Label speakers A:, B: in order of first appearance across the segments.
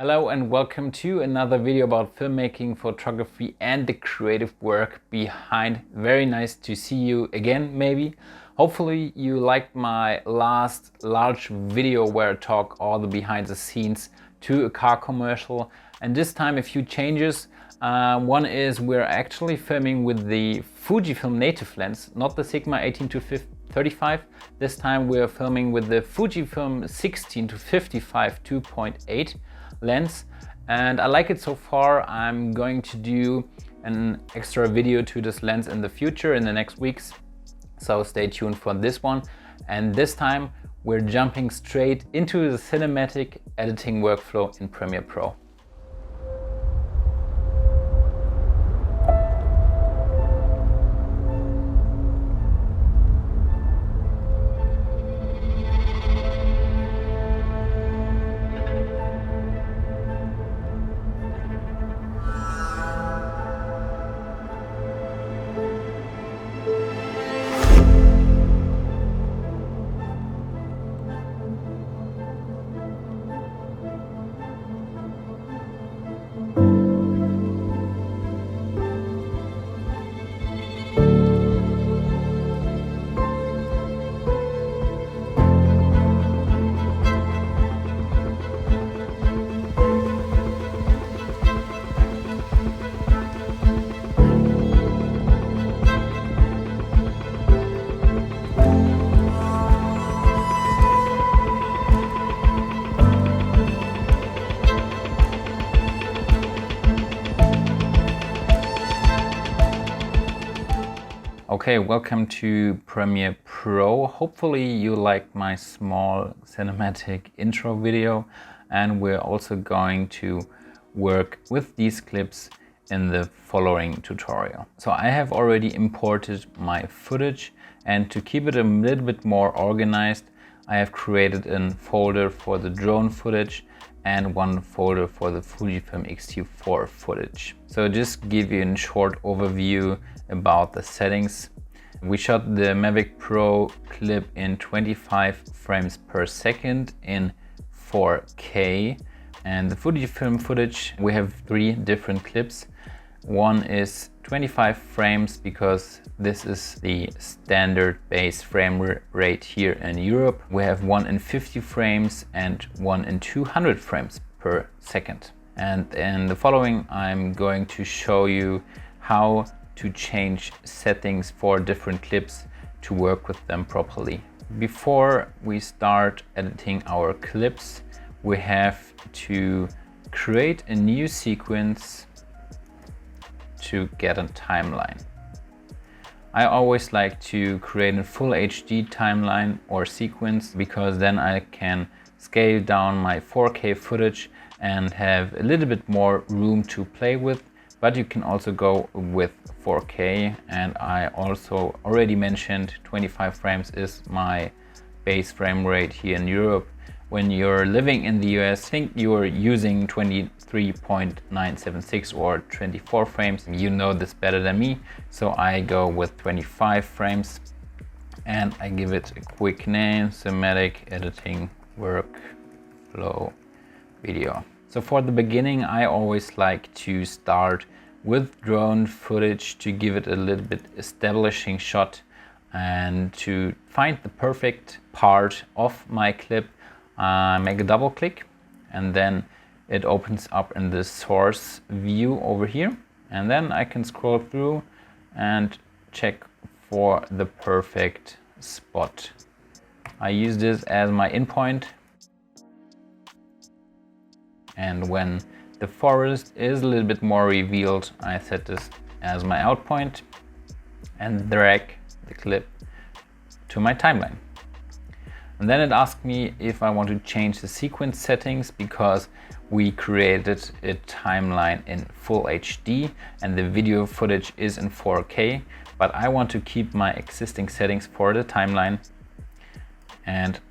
A: Hello and welcome to another video about filmmaking, photography and the creative work behind. Very nice to see you again, maybe. Hopefully you liked my last large video where I talk all the behind the scenes to a car commercial. And this time a few changes. One is we're actually filming with the Fujifilm native lens, not the Sigma 18-35. This time we're filming with the Fujifilm 16-55 2.8 lens, and I like it so far. I'm going to do an extra video to this lens in the future, in the next weeks, so stay tuned for this one. And this time we're jumping straight into the cinematic editing workflow in Premiere Pro. Okay, welcome to Premiere Pro. Hopefully you liked my small cinematic intro video, and we're also going to work with these clips in the following tutorial. So I have already imported my footage, and to keep it a little bit more organized, I have created a folder for the drone footage and one folder for the Fujifilm X-T4 footage. So just give you a short overview about the settings. We shot the Mavic Pro clip in 25 frames per second in 4K. And the Fujifilm footage, we have 3 different clips. One is 25 frames because this is the standard base frame rate here in Europe. We have one in 50 frames and one in 200 frames per second. And in the following, I'm going to show you how to change settings for different clips to work with them properly. Before we start editing our clips, we have to create a new sequence to get a timeline. I always like to create a full HD timeline or sequence because then I can scale down my 4K footage and have a little bit more room to play with. But you can also go with 4K, and I also already mentioned 25 frames is my base frame rate here in Europe. When you're living in the US, I think you're using 23.976 or 24 frames. You know this better than me, so I go with 25 frames and I give it a quick name: Cinematic Editing Workflow Video. So for the beginning, I always like to start with drone footage to give it a little bit establishing shot, and to find the perfect part of my clip, make a double click, and then it opens up in the source view over here, and then I can scroll through and check for the perfect spot. I use this as my in point. And when the forest is a little bit more revealed, I set this as my out point and drag the clip to my timeline. And then it asks me if I want to change the sequence settings, because we created a timeline in full HD and the video footage is in 4K, but I want to keep my existing settings for the timeline, and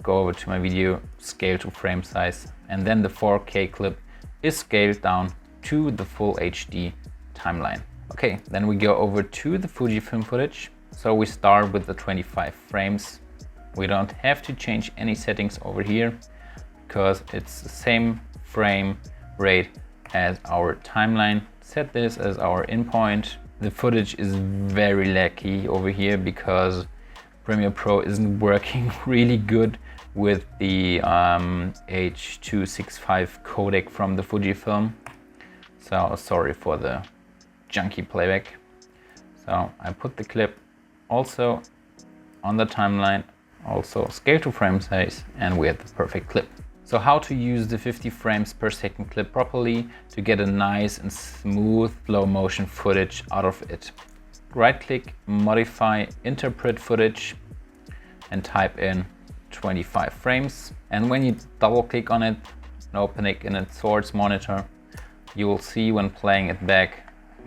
A: go over to my video, scale to frame size, and then the 4K clip is scaled down to the full HD timeline. Okay, then we go over to the Fujifilm footage. So we start with the 25 frames. We don't have to change any settings over here because it's the same frame rate as our timeline. Set this as our endpoint. The footage is very laggy over here because Premiere Pro isn't working really good with the H.265 codec from the Fujifilm. So sorry for the junky playback. So I put the clip also on the timeline, also scale to frame size, and we have the perfect clip. So how to use the 50 frames per second clip properly to get a nice and smooth slow motion footage out of it. Right click, modify, interpret footage, and type in 25 frames. And when you double click on it and open it in its source monitor, you will see when playing it back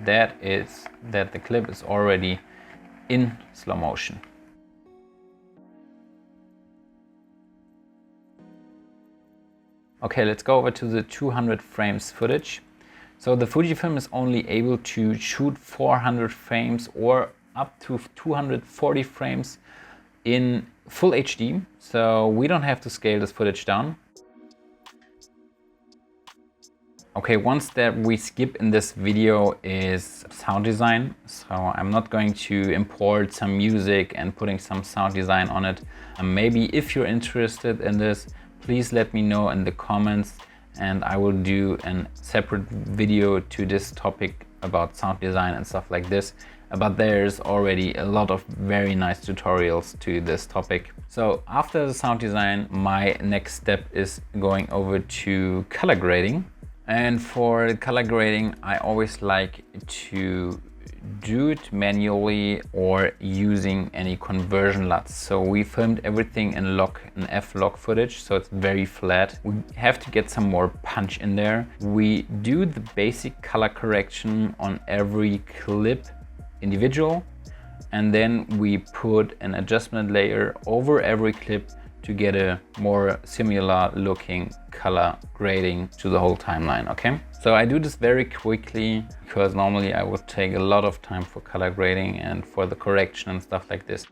A: that the clip is already in slow motion. Okay, let's go over to the 200 frames footage. So the Fujifilm is only able to shoot 400 frames or up to 240 frames in full HD. So we don't have to scale this footage down. Okay, one step we skip in this video is sound design. So I'm not going to import some music and putting some sound design on it. Maybe if you're interested in this, please let me know in the comments and I will do a separate video to this topic about sound design and stuff like this. But there's already a lot of very nice tutorials to this topic. So after the sound design, my next step is going over to color grading. And for color grading, I always like to do it manually or using any conversion LUTs. So we filmed everything in f-log footage, so it's very flat. We have to get some more punch in there. We do the basic color correction on every clip individual, and then we put an adjustment layer over every clip to get a more similar looking color grading to the whole timeline, okay? So I do this very quickly because normally I would take a lot of time for color grading and for the correction and stuff like this.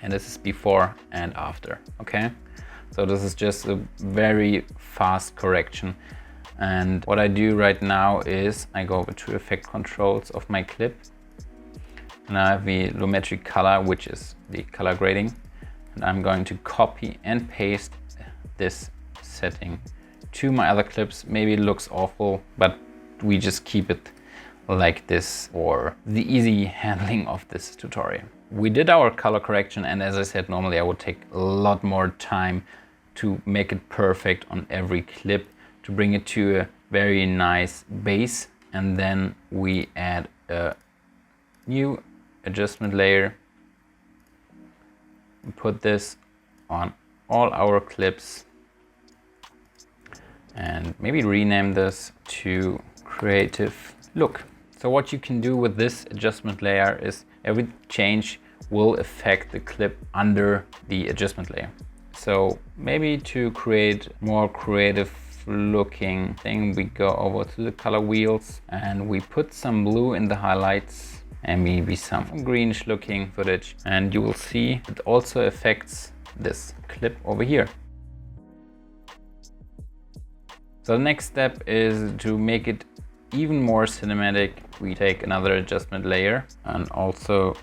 A: And this is before and after, okay? So this is just a very fast correction. And what I do right now is I go over to effect controls of my clip. And I have the volumetric color, which is the color grading. And I'm going to copy and paste this setting to my other clips. Maybe it looks awful, but we just keep it like this for the easy handling of this tutorial. We did our color correction, and as I said, normally I would take a lot more time to make it perfect on every clip, to bring it to a very nice base. And then we add a new adjustment layer. We put this on all our clips and maybe rename this to creative look. So what you can do with this adjustment layer is every change will affect the clip under the adjustment layer. So maybe to create more creative looking thing, we go over to the color wheels and we put some blue in the highlights and maybe some greenish looking footage, and you will see it also affects this clip over here. So the next step is to make it even more cinematic. We take another adjustment layer and also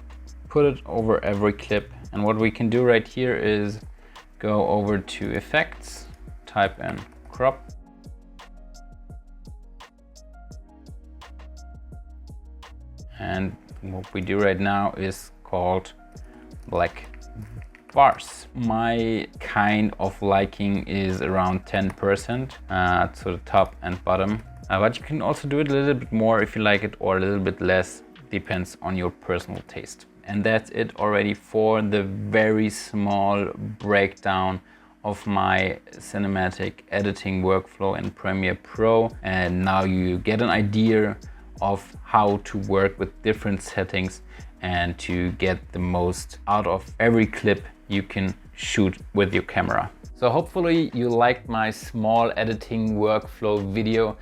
A: put it over every clip. And what we can do right here is go over to effects, type in crop. And what we do right now is called black bars. My kind of liking is around 10% to the top and bottom. But you can also do it a little bit more if you like it, or a little bit less, depends on your personal taste. And that's it already for the very small breakdown of my cinematic editing workflow in Premiere Pro. And now you get an idea of how to work with different settings and to get the most out of every clip you can shoot with your camera. So hopefully you liked my small editing workflow video.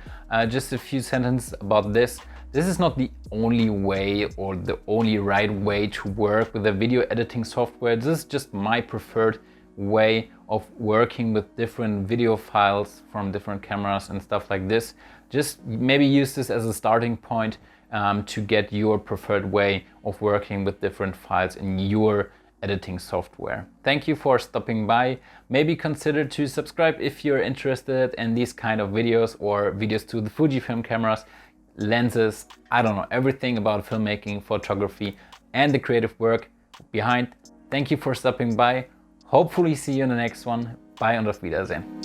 A: Just a few sentences about this. This is not the only way or the only right way to work with a video editing software. This is just my preferred way of working with different video files from different cameras and stuff like this. Just maybe use this as a starting point to get your preferred way of working with different files in your editing software. Thank you for stopping by. Maybe consider to subscribe if you're interested in these kind of videos or videos to the Fujifilm cameras, lenses, I don't know, everything about filmmaking, photography, and the creative work behind. Thank you for stopping by. Hopefully see you in the next one. Bye und auf Wiedersehen.